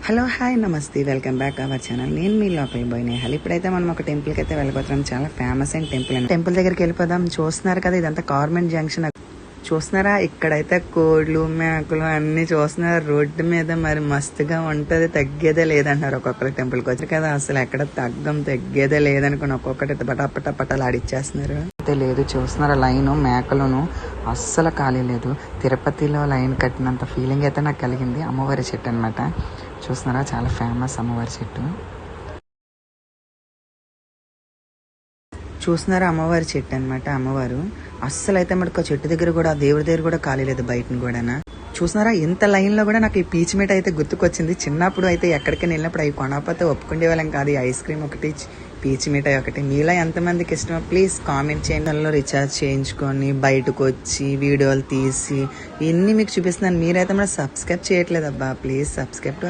Hello hi నమస్తే welcome back our channel. నేను మీ local boy Nehal. ఇప్పుడైతే మనం ఒక టెంపుల్కి అయితే వెళ్ళిపోతున్నాం. చాలా ఫేమస్ అయిన టెంపుల్ అండి. టెంపుల్ దగ్గరికి వెళ్ళిపోదాం. చూస్తున్నారు కదా, ఇదంతా గవర్నమెంట్ జంక్షన్. చూస్తున్నారా, ఇక్కడైతే కోడ్లు మేకలు అన్ని చూస్తున్నారు రోడ్డు మీద. మరి మస్తుగా ఉంటది, తగ్గేదే లేదంటున్నారు ఒక్కొక్కరు. టెంపుల్కి వచ్చి కదా అసలు ఎక్కడ తగ్గేదే లేదనుకుని ఒక్కొక్కటి పటాపటాలు ఆడిచ్చేస్తున్నారు. అయితే లేదు, చూస్తున్నారా లైన్ మేకలను అస్సలు ఖాళీ లేదు. తిరుపతిలో లైన్ కట్టినంత ఫీలింగ్ అయితే నాకు కలిగింది. అమ్మవారి చెట్టు అనమాట. చూస్తున్నారా, చాలా ఫేమస్ అమ్మవారి చెట్టు. చూస్తున్నారా, అమ్మవారి చెట్టు అనమాట. అమ్మవారు అస్సలు అయితే మనకు చెట్టు దగ్గర కూడా, దేవుడి దగ్గర కూడా ఖాళీ లేదు, బయటను కూడా. చూస్తున్నారా, ఇంత లైన్ లో కూడా నాకు ఈ పీచ్ మీట్ అయితే గుర్తుకొచ్చింది. చిన్నప్పుడు అయితే ఎక్కడికైనా వెళ్ళినప్పుడు అవి కొనకపోతే ఒప్పుకునే వాళ్ళం కాదు. ఈ ఐస్ క్రీమ్ ఒకటి, పీచ్ మిఠాయి ఒకటి. మీలో ఎంతమందికి ఇష్టమో ప్లీజ్ కామెంట్ చేయండి. రీఛార్జ్ చేయించుకొని బయటకు వచ్చి వీడియోలు తీసి ఇన్ని మీకు చూపిస్తున్నాను. మీరైతే మనం సబ్స్క్రైబ్ చేయట్లేదు అబ్బా, ప్లీజ్ సబ్స్క్రైబ్ టు